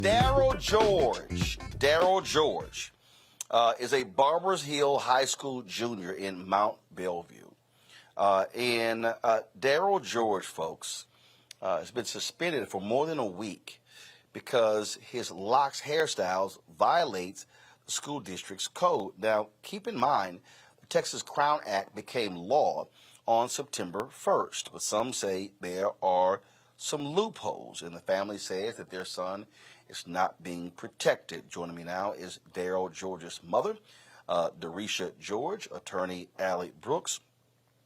Darryl George is a Barbers Hill High School junior in Mont Belvieu. And Darryl George, folks, has been suspended for more than a week because his Locs hairstyles violates the school district's code. Now, keep in mind, the Texas Crown Act became law on September 1st, but some say there are some loopholes, and the family says that their son is not being protected. Joining me now is Darryl George's mother, Darresha George, attorney Allie Brooks,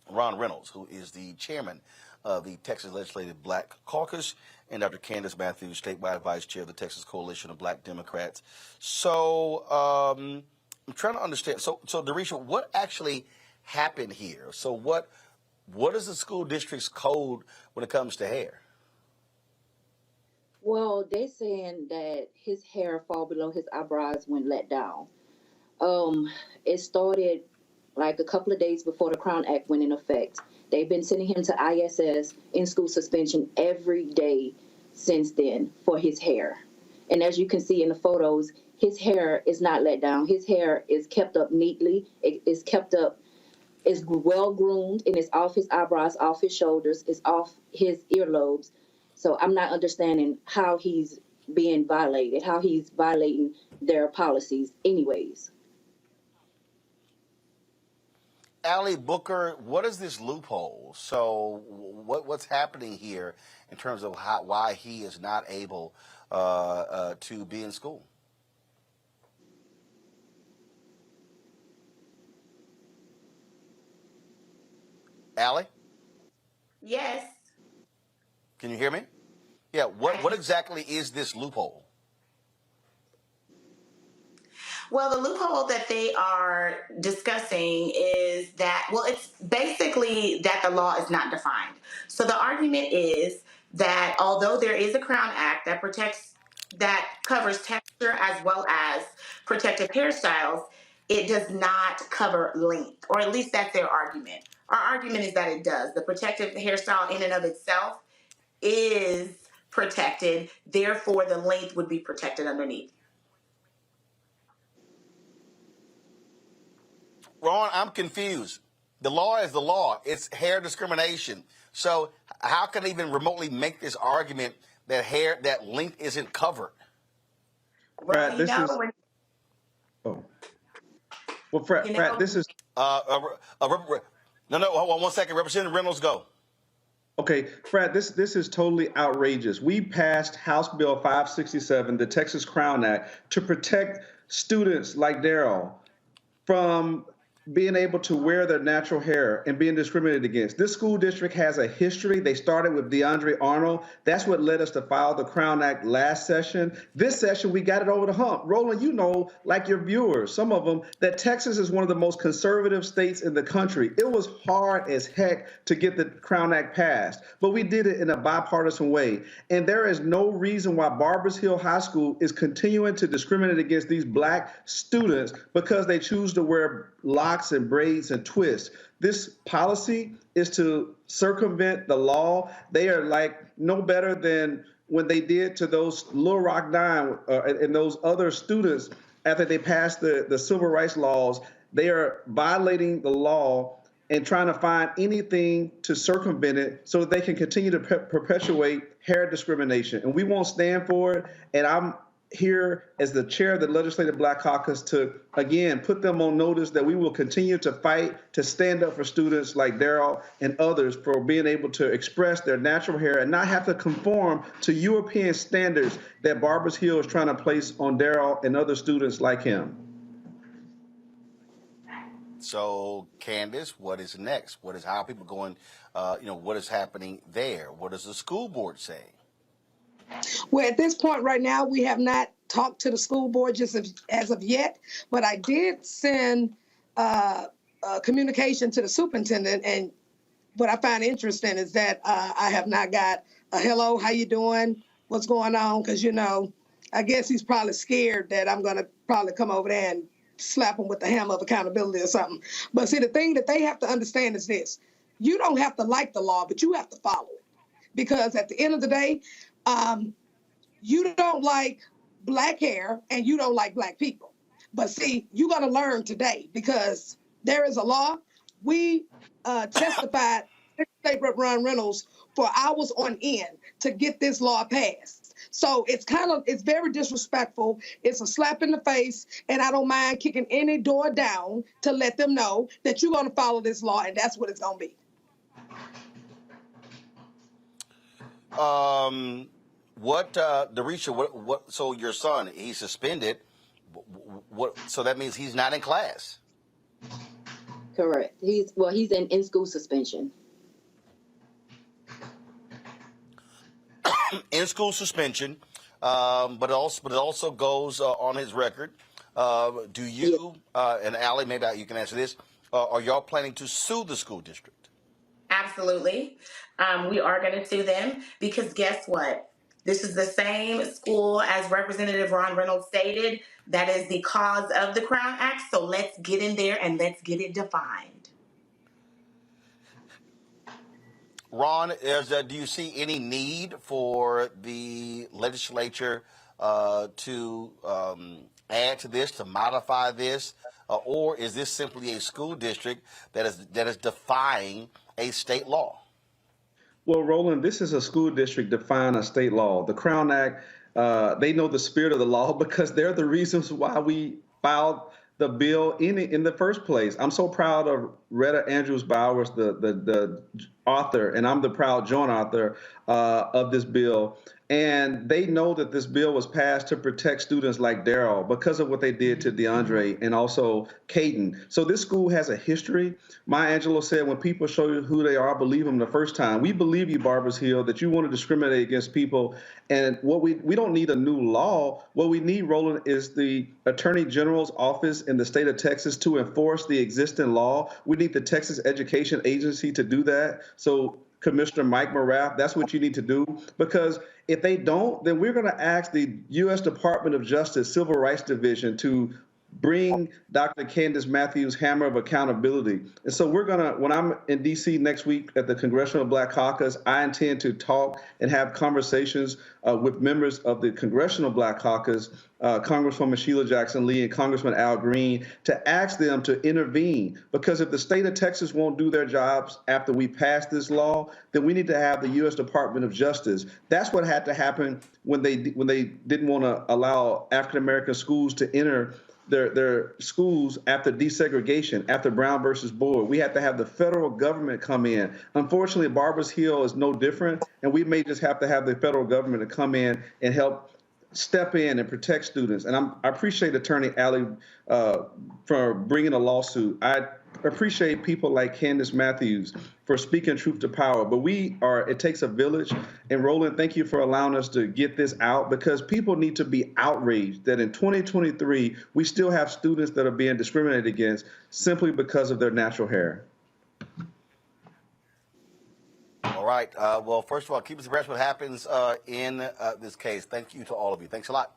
Ron Reynolds, who is the chairman of the Texas Legislative Black Caucus, and Dr. Candice Matthews, statewide vice chair of the Texas Coalition of Black Democrats. So I'm trying to understand. So Darresha, what actually happened here? So what is the school district's code when it comes to hair? Well, they saying that his hair fall below his eyebrows when let down. It started like a couple of days before the Crown Act went in effect. They've been sending him to ISS in school suspension every day since then for his hair. And as you can see in the photos, his hair is not let down. His hair is kept up neatly. It is kept up, it's well groomed, and it's off his eyebrows, off his shoulders, it's off his earlobes. So I'm not understanding how he's being violated, how he's violating their policies anyways. Allie Booker, what is this loophole? So what's happening here in terms of why he is not able to be in school? Allie? Yes. Can you hear me? Yeah, what exactly is this loophole? Well, the loophole that they are discussing is that, well, it's basically that the law is not defined. So the argument is that although there is a Crown Act that covers texture as well as protective hairstyles, it does not cover length, or at least that's their argument. Our argument is that it does. The protective hairstyle in and of itself is protected, therefore the length would be protected underneath. Ron, I'm confused. The law is the law. It's hair discrimination. So how can they even remotely make this argument that length isn't covered? Well, Fred, this is. Oh, well, Fred, this is. No, hold on 1 second. Representative Reynolds, go. Okay, Fred, this is totally outrageous. We passed House Bill 567, the Texas Crown Act, to protect students like Darryl from being able to wear their natural hair and being discriminated against. This school district has a history. They started with DeAndre Arnold. That's what led us to file the Crown Act last session. This session, we got it over the hump. Roland, you know, like your viewers, some of them, that Texas is one of the most conservative states in the country. It was hard as heck to get the Crown Act passed, but we did it in a bipartisan way. And there is no reason why Barbers Hill High School is continuing to discriminate against these black students because they choose to wear locks and braids and twists. This policy is to circumvent the law. They are like no better than when they did to those Little Rock Nine and those other students after they passed the civil rights laws. They are violating the law and trying to find anything to circumvent it so that they can continue to perpetuate hair discrimination. And we won't stand for it. And I'm here as the chair of the Legislative Black Caucus to, again, put them on notice that we will continue to fight to stand up for students like Darryl and others for being able to express their natural hair and not have to conform to European standards that Barbers Hill is trying to place on Darryl and other students like him. So, Candice, what is next? How are people going, what is happening there? What does the school board say? Well, at this point right now, we have not talked to the school board just as of yet, but I did send communication to the superintendent, and what I find interesting is that I have not got a hello, how you doing, what's going on, because, I guess he's probably scared that I'm going to probably come over there and slap him with the hammer of accountability or something. But see, the thing that they have to understand is this. You don't have to like the law, but you have to follow it. Because at the end of the day, you don't like black hair and you don't like black people. But see, you're going to learn today because there is a law. We testified State Rep Ron Reynolds for hours on end to get this law passed. So it's very disrespectful. It's a slap in the face, and I don't mind kicking any door down to let them know that you're going to follow this law, and that's what it's going to be. Darresha, what? So your son, he's suspended. What? So that means he's not in class. Correct. He's in school suspension. In school suspension, but it also goes on his record. Do you and Allie, maybe you can answer this? Are y'all planning to sue the school district? Absolutely. We are going to sue them because guess what? This is the same school as Representative Ron Reynolds stated. That is the cause of the Crown Act. So let's get in there and let's get it defined. Ron, do you see any need for the legislature to add to this, to modify this, or is this simply a school district that is defying a state law? Well, Roland, this is a school district defying a state law. The Crown Act, they know the spirit of the law because they're the reasons why we filed the bill in the first place. I'm so proud of Retta Andrews Bowers, the author, and I'm the proud joint author of this bill. And they know that this bill was passed to protect students like Darryl because of what they did to DeAndre and also Caden. So this school has a history. Maya Angelou said, when people show you who they are, believe them the first time. We believe you, Barbers Hill, that you want to discriminate against people. And what we don't need a new law. What we need, Roland, is the Attorney General's office in the state of Texas to enforce the existing law. We need the Texas Education Agency to do that. So Commissioner Mike Morath, that's what you need to do, because if they don't, then we're going to ask the U.S. Department of Justice Civil Rights Division to bring Dr. Candice Matthews' hammer of accountability. And so when I'm in D.C. next week at the Congressional Black Caucus, I intend to talk and have conversations with members of the Congressional Black Caucus, Congresswoman Sheila Jackson Lee and Congressman Al Green, to ask them to intervene. Because if the state of Texas won't do their jobs after we pass this law, then we need to have the U.S. Department of Justice. That's what had to happen when they didn't want to allow African-American schools to enter their schools after desegregation, after Brown versus Board. We had to have the federal government come in. Unfortunately, Barbers Hill is no different, and we may just have to have the federal government to come in and help step in and protect students. And I appreciate Attorney Allie for bringing a lawsuit. I appreciate people like Candice Matthews for speaking truth to power. But it takes a village. And Roland, thank you for allowing us to get this out, because people need to be outraged that in 2023, we still have students that are being discriminated against simply because of their natural hair. All right. Well, first of all, keep us abreast what happens in this case. Thank you to all of you. Thanks a lot.